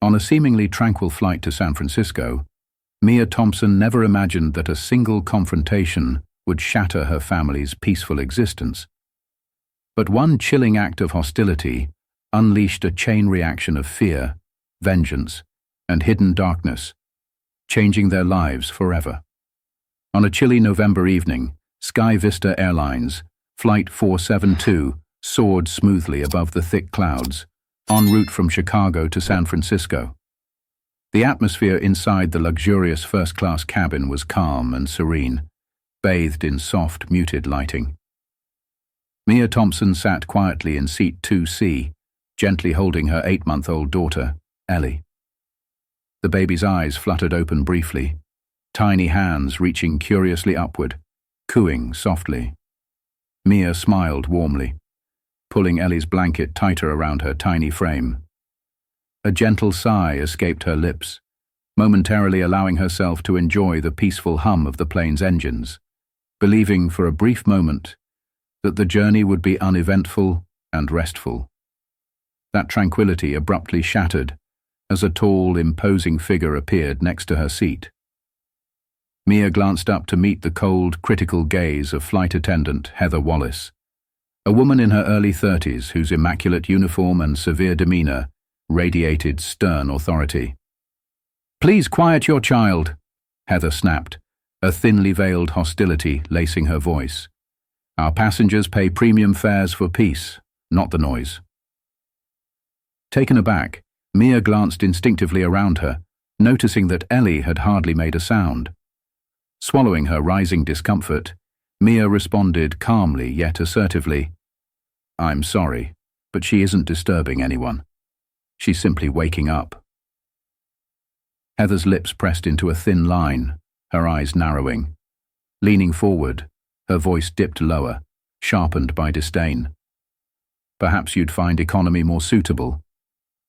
On a seemingly tranquil flight to San Francisco, Mia Thompson never imagined that a single confrontation would shatter her family's peaceful existence. But one chilling act of hostility unleashed a chain reaction of fear, vengeance, and hidden darkness, changing their lives forever. On a chilly November evening, Sky Vista Airlines, Flight 472, soared smoothly above the thick clouds, en route from Chicago to San Francisco. The atmosphere inside the luxurious first-class cabin was calm and serene, bathed in soft, muted lighting. Mia Thompson sat quietly in seat 2C, gently holding her 8-month-old daughter, Ellie. The baby's eyes fluttered open briefly, tiny hands reaching curiously upward, cooing softly. Mia smiled warmly, pulling Ellie's blanket tighter around her tiny frame. A gentle sigh escaped her lips, momentarily allowing herself to enjoy the peaceful hum of the plane's engines, believing for a brief moment that the journey would be uneventful and restful. That tranquility abruptly shattered as a tall, imposing figure appeared next to her seat. Mia glanced up to meet the cold, critical gaze of flight attendant Heather Wallace, a woman in her early 30s whose immaculate uniform and severe demeanor radiated stern authority. "Please quiet your child," Heather snapped, a thinly veiled hostility lacing her voice. "Our passengers pay premium fares for peace, not the noise." Taken aback, Mia glanced instinctively around her, noticing that Ellie had hardly made a sound. Swallowing her rising discomfort, Mia responded calmly yet assertively, "I'm sorry, but she isn't disturbing anyone. She's simply waking up." Heather's lips pressed into a thin line, her eyes narrowing. Leaning forward, her voice dipped lower, sharpened by disdain. "Perhaps you'd find economy more suitable.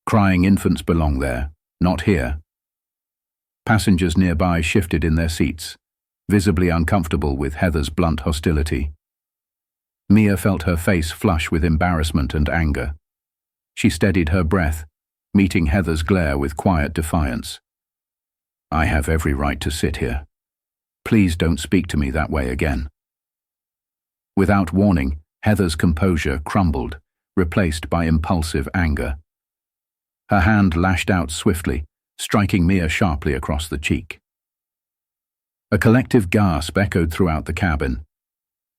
Crying infants belong there, not here." Passengers nearby shifted in their seats, visibly uncomfortable with Heather's blunt hostility. Mia felt her face flush with embarrassment and anger. She steadied her breath, meeting Heather's glare with quiet defiance. "I have every right to sit here. Please don't speak to me that way again." Without warning, Heather's composure crumbled, replaced by impulsive anger. Her hand lashed out swiftly, striking Mia sharply across the cheek. A collective gasp echoed throughout the cabin.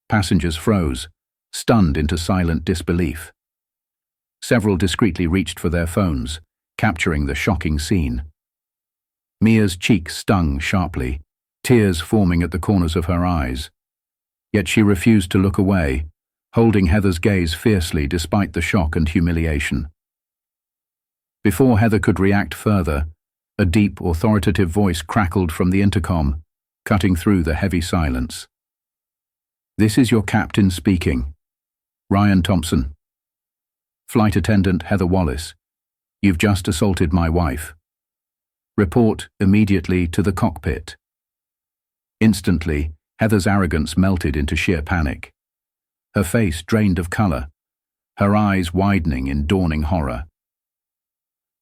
Passengers froze, stunned into silent disbelief. Several discreetly reached for their phones, capturing the shocking scene. Mia's cheek stung sharply, tears forming at the corners of her eyes. Yet she refused to look away, holding Heather's gaze fiercely despite the shock and humiliation. Before Heather could react further, a deep, authoritative voice crackled from the intercom, cutting through the heavy silence. "This is your captain speaking. Ryan Thompson. Flight attendant Heather Wallace, you've just assaulted my wife. Report immediately to the cockpit." Instantly, Heather's arrogance melted into sheer panic. Her face drained of color, her eyes widening in dawning horror.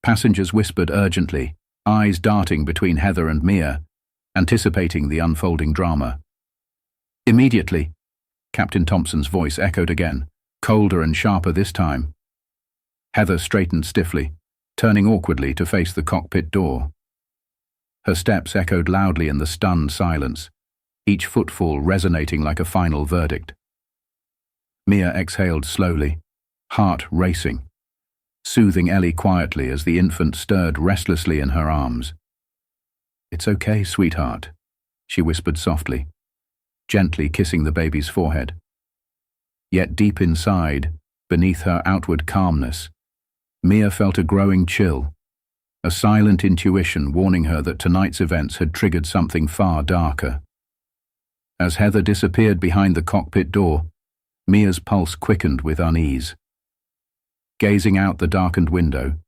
Passengers whispered urgently, eyes darting between Heather and Mia, anticipating the unfolding drama. "Immediately," Captain Thompson's voice echoed again, colder and sharper this time. Heather straightened stiffly, turning awkwardly to face the cockpit door. Her steps echoed loudly in the stunned silence, each footfall resonating like a final verdict. Mia exhaled slowly, heart racing, soothing Ellie quietly as the infant stirred restlessly in her arms. "It's okay, sweetheart," she whispered softly, gently kissing the baby's forehead. Yet deep inside, beneath her outward calmness, Mia felt a growing chill, a silent intuition warning her that tonight's events had triggered something far darker. As Heather disappeared behind the cockpit door, Mia's pulse quickened with unease. Gazing out the darkened window,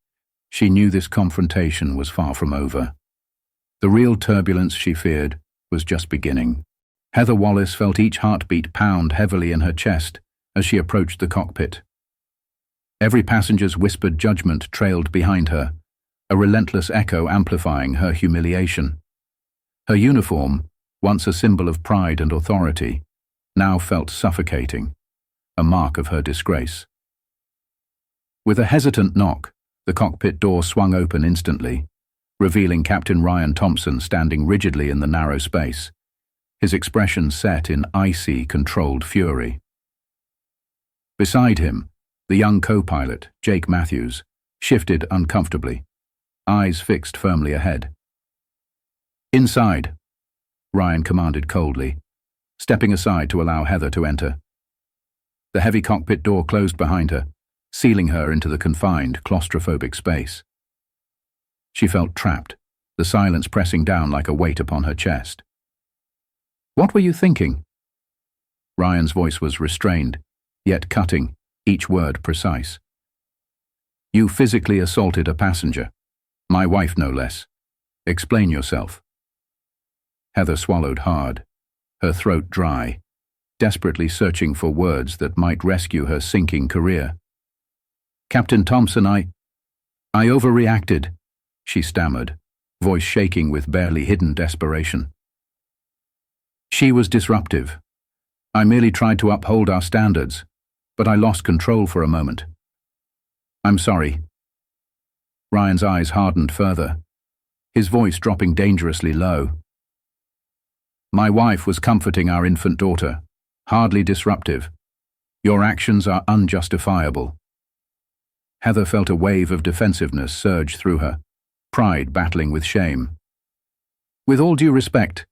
she knew this confrontation was far from over. The real turbulence she feared was just beginning. Heather Wallace felt each heartbeat pound heavily in her chest as she approached the cockpit. Every passenger's whispered judgment trailed behind her, a relentless echo amplifying her humiliation. Her uniform, once a symbol of pride and authority, now felt suffocating, a mark of her disgrace. With a hesitant knock, the cockpit door swung open instantly, revealing Captain Ryan Thompson standing rigidly in the narrow space, his expression set in icy, controlled fury. Beside him, the young co-pilot, Jake Matthews, shifted uncomfortably, eyes fixed firmly ahead. "Inside," Ryan commanded coldly, stepping aside to allow Heather to enter. The heavy cockpit door closed behind her, sealing her into the confined, claustrophobic space. She felt trapped, the silence pressing down like a weight upon her chest. "What were you thinking?" Ryan's voice was restrained, yet cutting, each word precise. "You physically assaulted a passenger. My wife, no less. Explain yourself." Heather swallowed hard, her throat dry, desperately searching for words that might rescue her sinking career. "Captain Thompson, I overreacted," she stammered, voice shaking with barely hidden desperation. "She was disruptive. I merely tried to uphold our standards, but I lost control for a moment. I'm sorry." Ryan's eyes hardened further, his voice dropping dangerously low. "My wife was comforting our infant daughter, hardly disruptive. Your actions are unjustifiable." Heather felt a wave of defensiveness surge through her, pride battling with shame. "With all due respect,"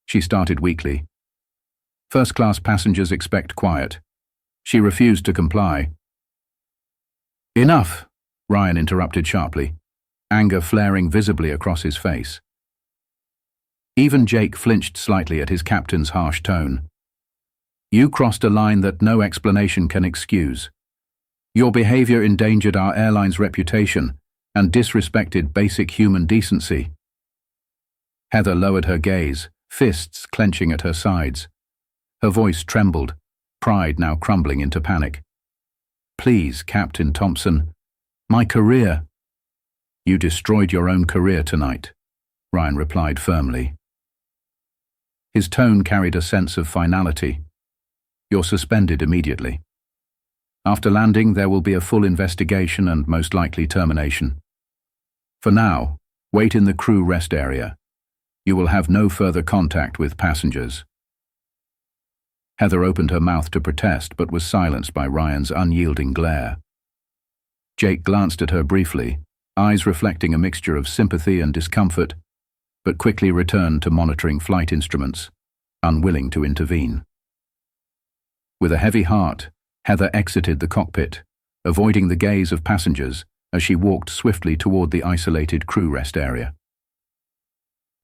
she started weakly. "First-class passengers expect quiet." She refused to comply. "Enough," Ryan interrupted sharply, anger flaring visibly across his face. Even Jake flinched slightly at his captain's harsh tone. "You crossed a line that no explanation can excuse. Your behavior endangered our airline's reputation and disrespected basic human decency." Heather lowered her gaze, fists clenching at her sides. Her voice trembled, pride now crumbling into panic. "Please, Captain Thompson, my career." "You destroyed your own career tonight," Ryan replied firmly. His tone carried a sense of finality. "You're suspended immediately. After landing, there will be a full investigation and most likely termination. For now, wait in the crew rest area. You will have no further contact with passengers." Heather opened her mouth to protest but was silenced by Ryan's unyielding glare. Jake glanced at her briefly, eyes reflecting a mixture of sympathy and discomfort, but quickly returned to monitoring flight instruments, unwilling to intervene. With a heavy heart, Heather exited the cockpit, avoiding the gaze of passengers as she walked swiftly toward the isolated crew rest area.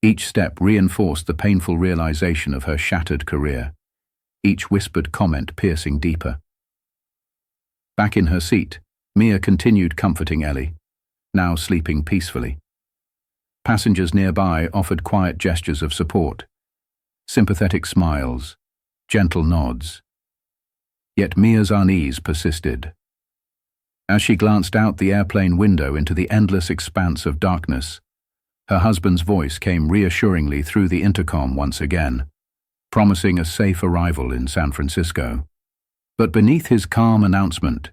Each step reinforced the painful realization of her shattered career, each whispered comment piercing deeper. Back in her seat, Mia continued comforting Ellie, now sleeping peacefully. Passengers nearby offered quiet gestures of support, sympathetic smiles, gentle nods. Yet Mia's unease persisted. As she glanced out the airplane window into the endless expanse of darkness, her husband's voice came reassuringly through the intercom once again, promising a safe arrival in San Francisco. But beneath his calm announcement,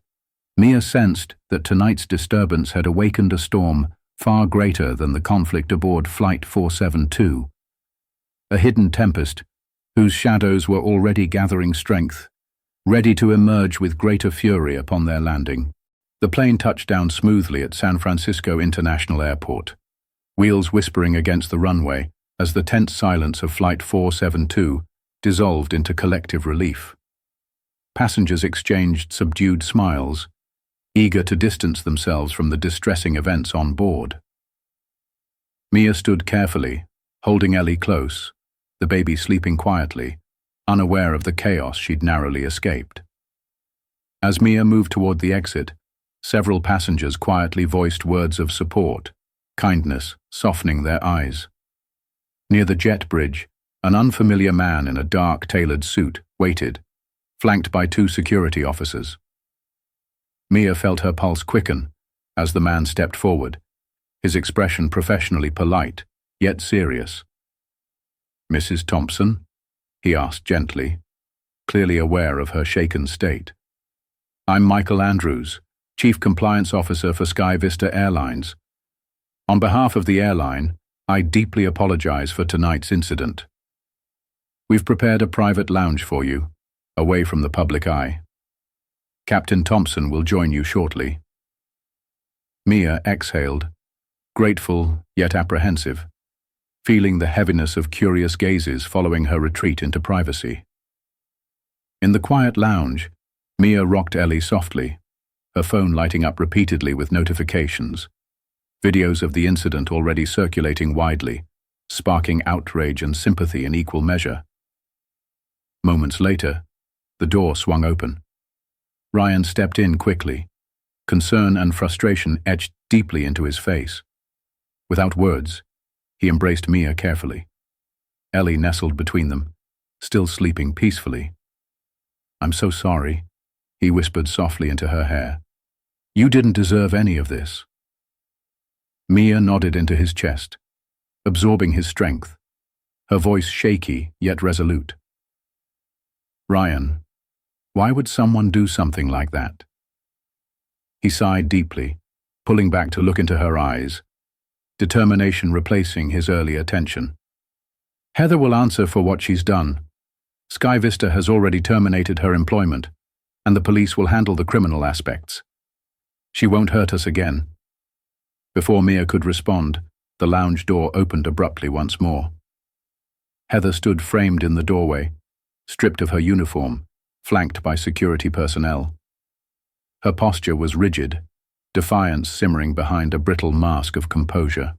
Mia sensed that tonight's disturbance had awakened a storm far greater than the conflict aboard Flight 472. A hidden tempest, whose shadows were already gathering strength, ready to emerge with greater fury upon their landing. The plane touched down smoothly at San Francisco International Airport, wheels whispering against the runway as the tense silence of Flight 472 dissolved into collective relief. Passengers exchanged subdued smiles, eager to distance themselves from the distressing events on board. Mia stood carefully, holding Ellie close, the baby sleeping quietly, unaware of the chaos she'd narrowly escaped. As Mia moved toward the exit, several passengers quietly voiced words of support, kindness softening their eyes. Near the jet bridge, an unfamiliar man in a dark, tailored suit waited, flanked by 2 security officers. Mia felt her pulse quicken as the man stepped forward, his expression professionally polite, yet serious. "Mrs. Thompson?" he asked gently, clearly aware of her shaken state. "I'm Michael Andrews, Chief Compliance Officer for Sky Vista Airlines. On behalf of the airline, I deeply apologize for tonight's incident. We've prepared a private lounge for you, away from the public eye. Captain Thompson will join you shortly." Mia exhaled, grateful yet apprehensive, feeling the heaviness of curious gazes following her retreat into privacy. In the quiet lounge, Mia rocked Ellie softly, her phone lighting up repeatedly with notifications, videos of the incident already circulating widely, sparking outrage and sympathy in equal measure. Moments later, the door swung open. Ryan stepped in quickly, concern and frustration etched deeply into his face. Without words, he embraced Mia carefully. Ellie nestled between them, still sleeping peacefully. "I'm so sorry," he whispered softly into her hair. "You didn't deserve any of this." Mia nodded into his chest, absorbing his strength, her voice shaky yet resolute. "Ryan, why would someone do something like that?" He sighed deeply, pulling back to look into her eyes, determination replacing his earlier tension. "Heather will answer for what she's done. Sky Vista has already terminated her employment, and the police will handle the criminal aspects. She won't hurt us again." Before Mia could respond, the lounge door opened abruptly once more. Heather stood framed in the doorway, stripped of her uniform, flanked by security personnel. Her posture was rigid, defiance simmering behind a brittle mask of composure.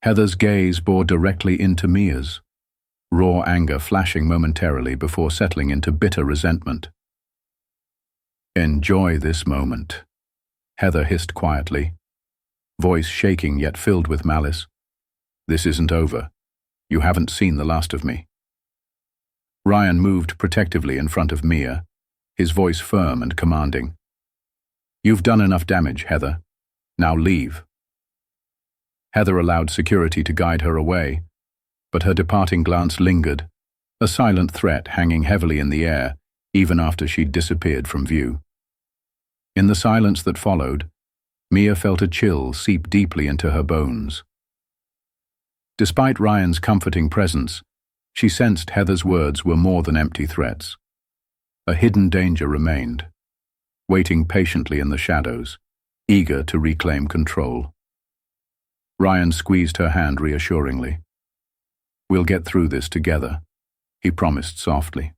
Heather's gaze bore directly into Mia's, raw anger flashing momentarily before settling into bitter resentment. "Enjoy this moment," Heather hissed quietly, voice shaking yet filled with malice. "This isn't over. You haven't seen the last of me." Ryan moved protectively in front of Mia, his voice firm and commanding. "You've done enough damage, Heather. Now leave." Heather allowed security to guide her away, but her departing glance lingered, a silent threat hanging heavily in the air even after she'd disappeared from view. In the silence that followed, Mia felt a chill seep deeply into her bones. Despite Ryan's comforting presence, she sensed Heather's words were more than empty threats. A hidden danger remained, waiting patiently in the shadows, eager to reclaim control. Ryan squeezed her hand reassuringly. "We'll get through this together," he promised softly.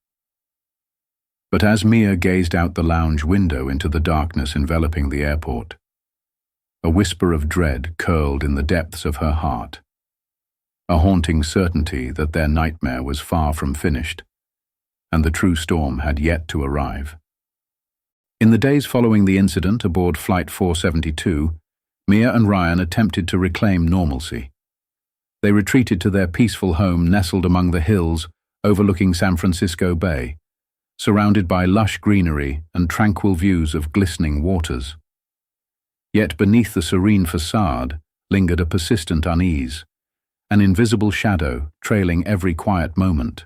But as Mia gazed out the lounge window into the darkness enveloping the airport, a whisper of dread curled in the depths of her heart, a haunting certainty that their nightmare was far from finished, and the true storm had yet to arrive. In the days following the incident aboard Flight 472, Mia and Ryan attempted to reclaim normalcy. They retreated to their peaceful home nestled among the hills overlooking San Francisco Bay, surrounded by lush greenery and tranquil views of glistening waters. Yet beneath the serene facade lingered a persistent unease, an invisible shadow trailing every quiet moment.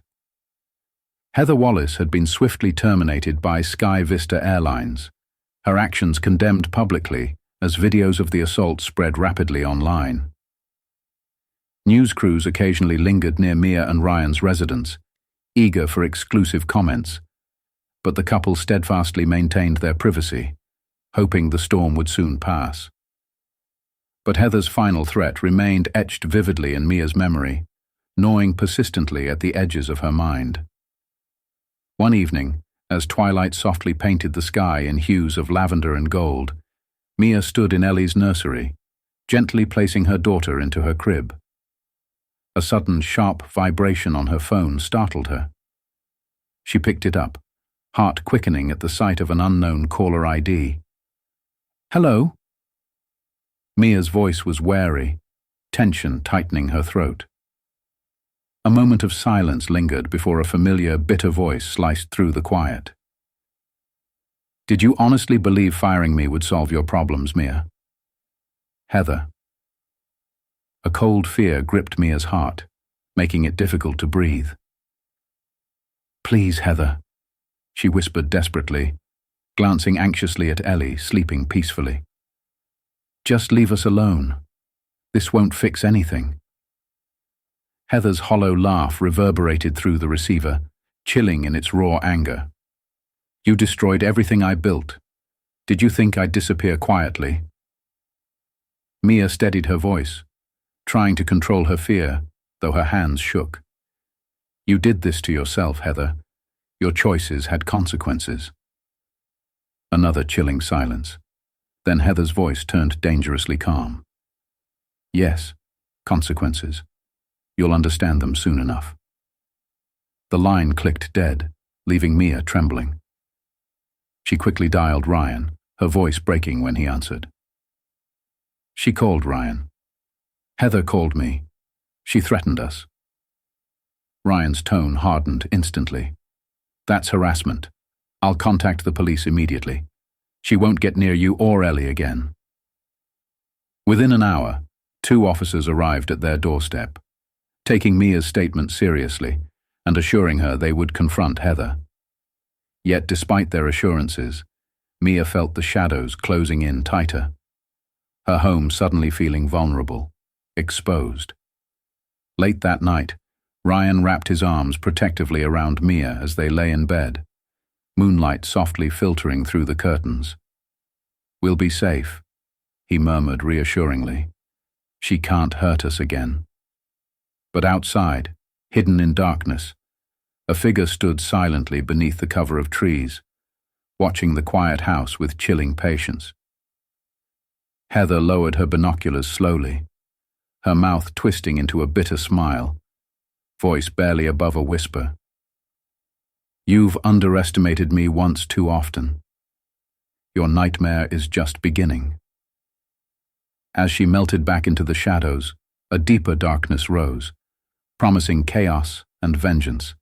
Heather Wallace had been swiftly terminated by Sky Vista Airlines, her actions condemned publicly as videos of the assault spread rapidly online. News crews occasionally lingered near Mia and Ryan's residence, eager for exclusive comments, but the couple steadfastly maintained their privacy, hoping the storm would soon pass. But Heather's final threat remained etched vividly in Mia's memory, gnawing persistently at the edges of her mind. One evening, as twilight softly painted the sky in hues of lavender and gold, Mia stood in Ellie's nursery, gently placing her daughter into her crib. A sudden sharp vibration on her phone startled her. She picked it up, heart quickening at the sight of an unknown caller ID. "Hello?" Mia's voice was wary, tension tightening her throat. A moment of silence lingered before a familiar, bitter voice sliced through the quiet. "Did you honestly believe firing me would solve your problems, Mia?" Heather. A cold fear gripped Mia's heart, making it difficult to breathe. "Please, Heather," she whispered desperately, glancing anxiously at Ellie, sleeping peacefully. "Just leave us alone. This won't fix anything." Heather's hollow laugh reverberated through the receiver, chilling in its raw anger. "You destroyed everything I built. Did you think I'd disappear quietly?" Mia steadied her voice, trying to control her fear, though her hands shook. "You did this to yourself, Heather. Your choices had consequences." Another chilling silence. Then Heather's voice turned dangerously calm. "Yes, consequences. You'll understand them soon enough." The line clicked dead, leaving Mia trembling. She quickly dialed Ryan, her voice breaking when he answered. "She called Ryan. Heather called me. She threatened us." Ryan's tone hardened instantly. "That's harassment. I'll contact the police immediately. She won't get near you or Ellie again." Within an hour, 2 officers arrived at their doorstep, taking Mia's statement seriously and assuring her they would confront Heather. Yet despite their assurances, Mia felt the shadows closing in tighter, her home suddenly feeling vulnerable, exposed. Late that night, Ryan wrapped his arms protectively around Mia as they lay in bed, moonlight softly filtering through the curtains. "We'll be safe," he murmured reassuringly. "She can't hurt us again." But outside, hidden in darkness, a figure stood silently beneath the cover of trees, watching the quiet house with chilling patience. Heather lowered her binoculars slowly, her mouth twisting into a bitter smile, voice barely above a whisper. "You've underestimated me once too often. Your nightmare is just beginning." As she melted back into the shadows, a deeper darkness rose, promising chaos and vengeance.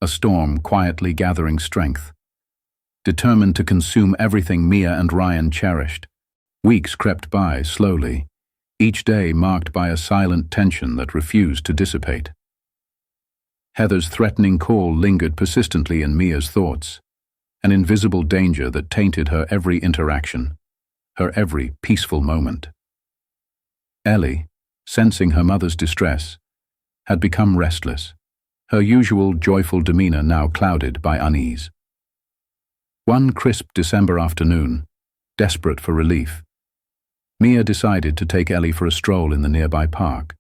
A storm quietly gathering strength. Determined to consume everything Mia and Ryan cherished, weeks crept by slowly, each day marked by a silent tension that refused to dissipate. Heather's threatening call lingered persistently in Mia's thoughts, an invisible danger that tainted her every interaction, her every peaceful moment. Ellie, sensing her mother's distress, had become restless, her usual joyful demeanor now clouded by unease. One crisp December afternoon, desperate for relief, Mia decided to take Ellie for a stroll in the nearby park.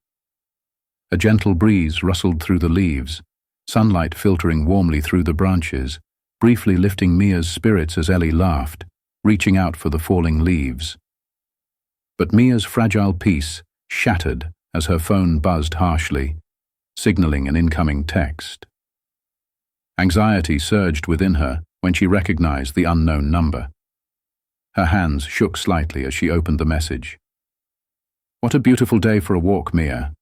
A gentle breeze rustled through the leaves, sunlight filtering warmly through the branches, briefly lifting Mia's spirits as Ellie laughed, reaching out for the falling leaves. But Mia's fragile peace shattered as her phone buzzed harshly, signaling an incoming text. Anxiety surged within her when she recognized the unknown number. Her hands shook slightly as she opened the message. "What a beautiful day for a walk, Mia.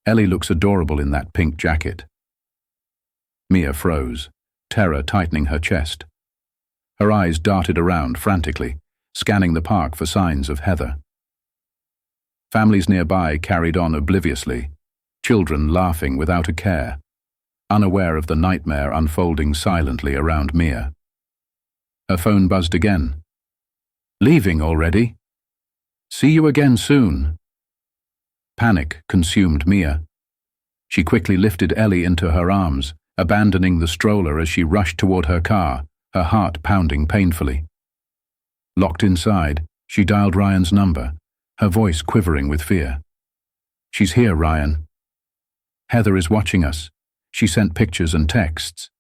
Ellie looks adorable in that pink jacket." Mia froze, terror tightening her chest. Her eyes darted around frantically, scanning the park for signs of Heather. Families nearby carried on obliviously, children laughing without a care, unaware of the nightmare unfolding silently around Mia. Her phone buzzed again. "Leaving already? See you again soon." Panic consumed Mia. She quickly lifted Ellie into her arms, abandoning the stroller as she rushed toward her car, her heart pounding painfully. Locked inside, she dialed Ryan's number, her voice quivering with fear. "She's here, Ryan. Heather is watching us. She sent pictures and texts."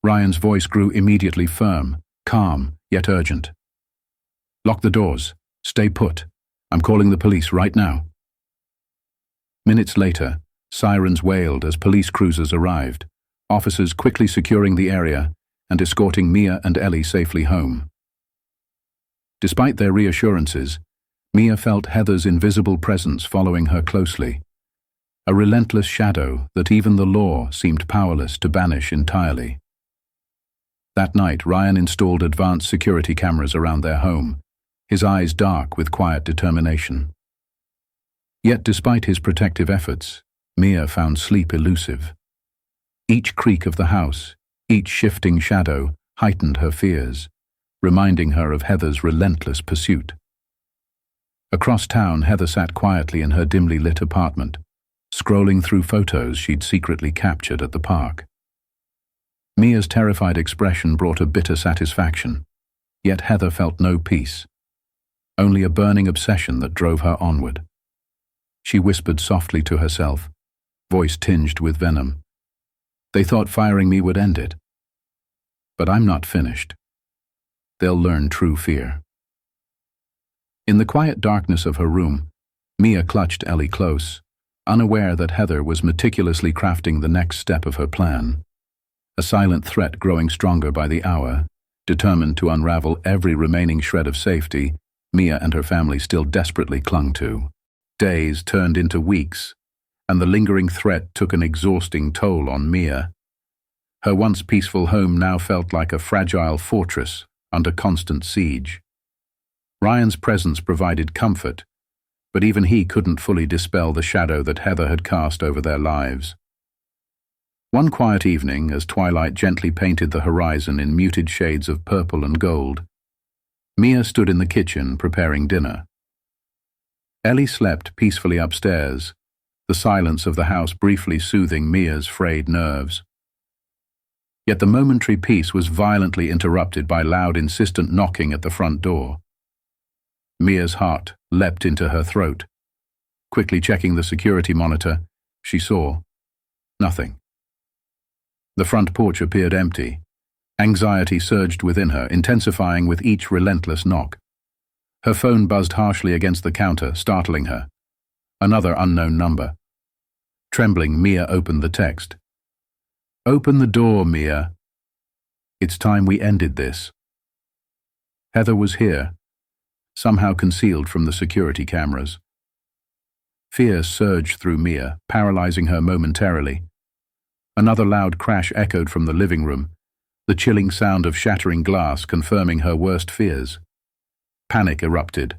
Ryan's voice grew immediately firm, calm, yet urgent. "Lock the doors. Stay put. I'm calling the police right now." Minutes later, sirens wailed as police cruisers arrived, officers quickly securing the area and escorting Mia and Ellie safely home. Despite their reassurances, Mia felt Heather's invisible presence following her closely, a relentless shadow that even the law seemed powerless to banish entirely. That night, Ryan installed advanced security cameras around their home, his eyes dark with quiet determination. Yet despite his protective efforts, Mia found sleep elusive. Each creak of the house, each shifting shadow, heightened her fears, reminding her of Heather's relentless pursuit. Across town, Heather sat quietly in her dimly lit apartment, scrolling through photos she'd secretly captured at the park. Mia's terrified expression brought a bitter satisfaction, yet Heather felt no peace, only a burning obsession that drove her onward. She whispered softly to herself, voice tinged with venom. They thought firing me would end it. But I'm not finished. They'll learn true fear. In the quiet darkness of her room, Mia clutched Ellie close, unaware that Heather was meticulously crafting the next step of her plan. A silent threat growing stronger by the hour, determined to unravel every remaining shred of safety Mia and her family still desperately clung to. Days turned into weeks, and the lingering threat took an exhausting toll on Mia. Her once peaceful home now felt like a fragile fortress under constant siege. Ryan's presence provided comfort, but even he couldn't fully dispel the shadow that Heather had cast over their lives. One quiet evening, as twilight gently painted the horizon in muted shades of purple and gold, Mia stood in the kitchen preparing dinner. Ellie slept peacefully upstairs, the silence of the house briefly soothing Mia's frayed nerves. Yet the momentary peace was violently interrupted by loud, insistent knocking at the front door. Mia's heart leapt into her throat. Quickly checking the security monitor, she saw nothing. The front porch appeared empty. Anxiety surged within her, intensifying with each relentless knock. Her phone buzzed harshly against the counter, startling her. Another unknown number. Trembling, Mia opened the text. "Open the door, Mia. It's time we ended this." Heather was here, somehow concealed from the security cameras. Fear surged through Mia, paralyzing her momentarily. Another loud crash echoed from the living room, the chilling sound of shattering glass confirming her worst fears. Panic erupted.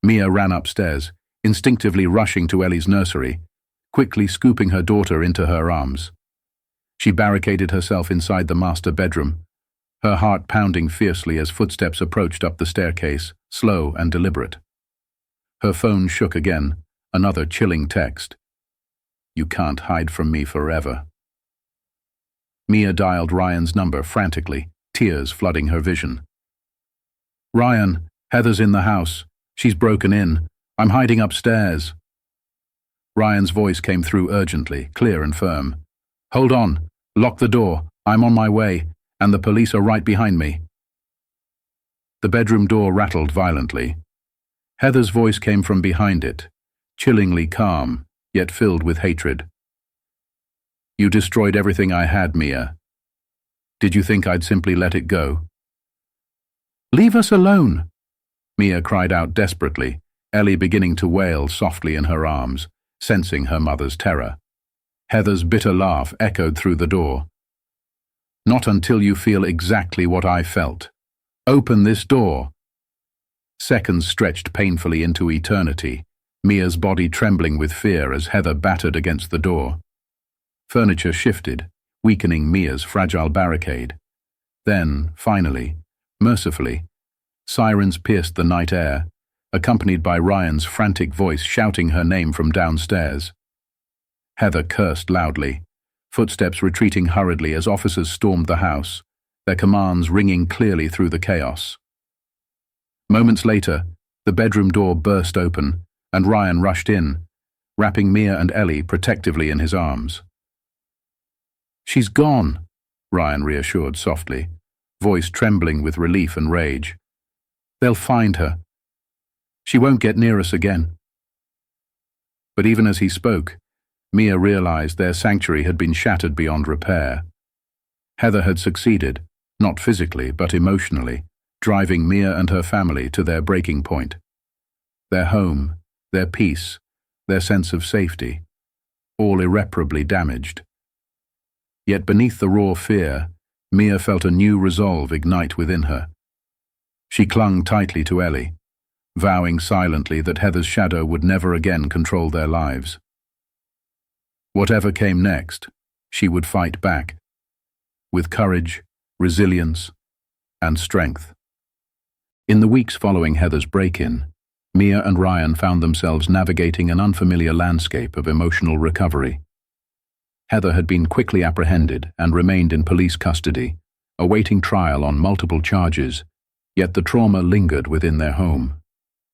Mia ran upstairs, instinctively rushing to Ellie's nursery, quickly scooping her daughter into her arms. She barricaded herself inside the master bedroom, her heart pounding fiercely as footsteps approached up the staircase, slow and deliberate. Her phone shook again, another chilling text. "You can't hide from me forever." Mia dialed Ryan's number frantically, tears flooding her vision. "Ryan, Heather's in the house. She's broken in. I'm hiding upstairs." Ryan's voice came through urgently, clear and firm. "Hold on. Lock the door. I'm on my way, and the police are right behind me." The bedroom door rattled violently. Heather's voice came from behind it, chillingly calm, yet filled with hatred. "You destroyed everything I had, Mia. Did you think I'd simply let it go?" "Leave us alone," Mia cried out desperately, Ellie beginning to wail softly in her arms, sensing her mother's terror. Heather's bitter laugh echoed through the door. "Not until you feel exactly what I felt. Open this door." Seconds stretched painfully into eternity, Mia's body trembling with fear as Heather battered against the door. Furniture shifted, weakening Mia's fragile barricade. Then, finally, mercifully, sirens pierced the night air, accompanied by Ryan's frantic voice shouting her name from downstairs. Heather cursed loudly, footsteps retreating hurriedly as officers stormed the house, their commands ringing clearly through the chaos. Moments later, the bedroom door burst open, and Ryan rushed in, wrapping Mia and Ellie protectively in his arms. "She's gone," Ryan reassured softly, voice trembling with relief and rage. "They'll find her. She won't get near us again." But even as he spoke, Mia realized their sanctuary had been shattered beyond repair. Heather had succeeded, not physically but emotionally, driving Mia and her family to their breaking point. Their home, their peace, their sense of safety, all irreparably damaged. Yet beneath the raw fear, Mia felt a new resolve ignite within her. She clung tightly to Ellie, vowing silently that Heather's shadow would never again control their lives. Whatever came next, she would fight back, with courage, resilience, and strength. In the weeks following Heather's break-in, Mia and Ryan found themselves navigating an unfamiliar landscape of emotional recovery. Heather had been quickly apprehended and remained in police custody, awaiting trial on multiple charges, yet the trauma lingered within their home,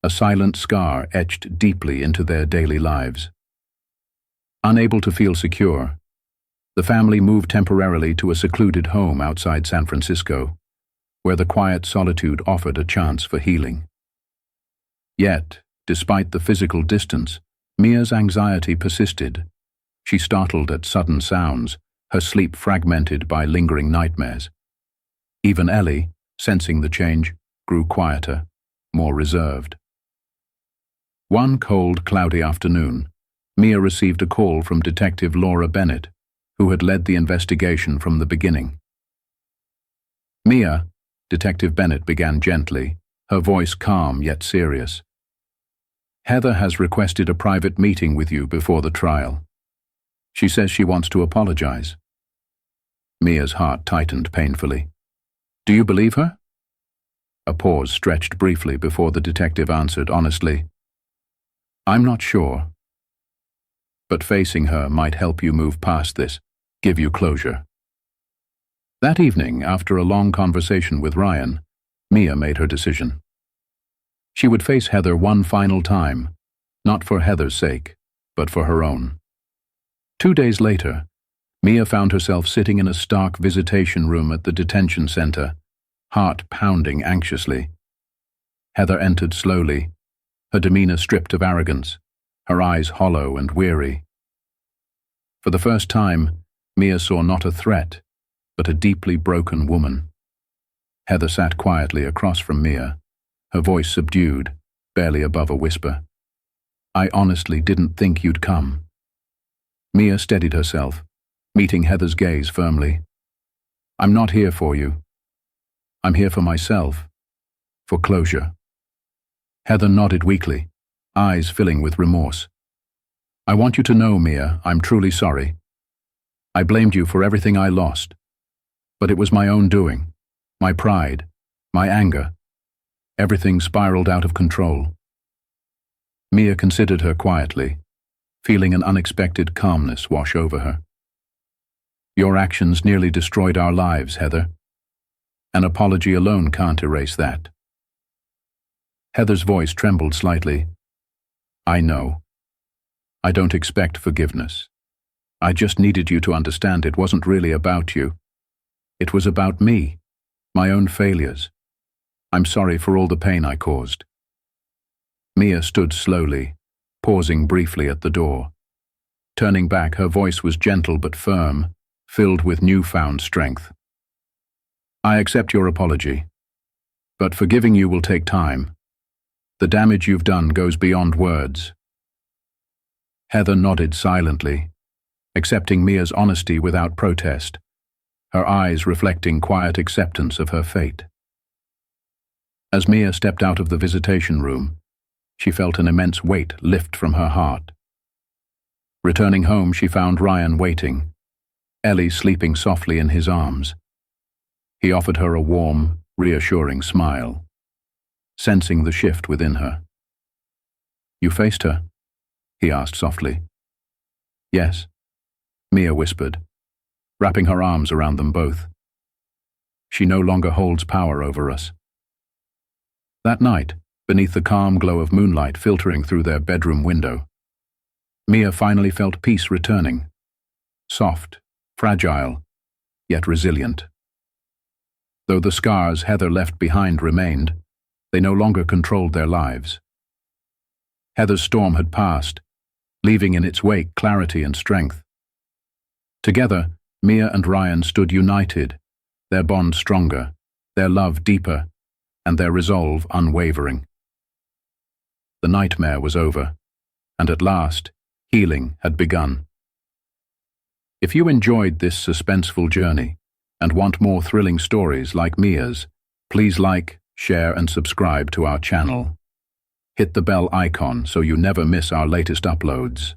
a silent scar etched deeply into their daily lives. Unable to feel secure, the family moved temporarily to a secluded home outside San Francisco, where the quiet solitude offered a chance for healing. Yet, despite the physical distance, Mia's anxiety persisted. She startled at sudden sounds, her sleep fragmented by lingering nightmares. Even Ellie, sensing the change, grew quieter, more reserved. One cold, cloudy afternoon, Mia received a call from Detective Laura Bennett, who had led the investigation from the beginning. "Mia," Detective Bennett began gently, her voice calm yet serious. "Heather has requested a private meeting with you before the trial. She says she wants to apologize." Mia's heart tightened painfully. "Do you believe her?" A pause stretched briefly before the detective answered honestly, "I'm not sure. But facing her might help you move past this, give you closure." That evening, after a long conversation with Ryan, Mia made her decision. She would face Heather one final time, not for Heather's sake, but for her own. 2 days later, Mia found herself sitting in a stark visitation room at the detention center, heart pounding anxiously. Heather entered slowly, her demeanor stripped of arrogance, her eyes hollow and weary. For the first time, Mia saw not a threat, but a deeply broken woman. Heather sat quietly across from Mia, her voice subdued, barely above a whisper. "I honestly didn't think you'd come." Mia steadied herself, meeting Heather's gaze firmly. "I'm not here for you. I'm here for myself, for closure." Heather nodded weakly, eyes filling with remorse. "I want you to know, Mia, I'm truly sorry. I blamed you for everything I lost. But it was my own doing, my pride, my anger. Everything spiraled out of control." Mia considered her quietly, feeling an unexpected calmness wash over her. "Your actions nearly destroyed our lives, Heather. An apology alone can't erase that." Heather's voice trembled slightly. "I know. I don't expect forgiveness. I just needed you to understand it wasn't really about you. It was about me, my own failures. I'm sorry for all the pain I caused." Mia stood slowly, pausing briefly at the door. Turning back, her voice was gentle but firm, filled with newfound strength. "I accept your apology, but forgiving you will take time. The damage you've done goes beyond words." Heather nodded silently, accepting Mia's honesty without protest, her eyes reflecting quiet acceptance of her fate. As Mia stepped out of the visitation room, she felt an immense weight lift from her heart. Returning home, she found Ryan waiting, Ellie sleeping softly in his arms. He offered her a warm, reassuring smile, sensing the shift within her. "You faced her?" he asked softly. "Yes," Mia whispered, wrapping her arms around them both. "She no longer holds power over us." That night, beneath the calm glow of moonlight filtering through their bedroom window, Mia finally felt peace returning, soft, fragile, yet resilient. Though the scars Heather left behind remained, they no longer controlled their lives. Heather's storm had passed, leaving in its wake clarity and strength. Together, Mia and Ryan stood united, their bond stronger, their love deeper, and their resolve unwavering. The nightmare was over, and at last, healing had begun. If you enjoyed this suspenseful journey and want more thrilling stories like Mia's, please like, share, and subscribe to our channel. Hit the bell icon so you never miss our latest uploads.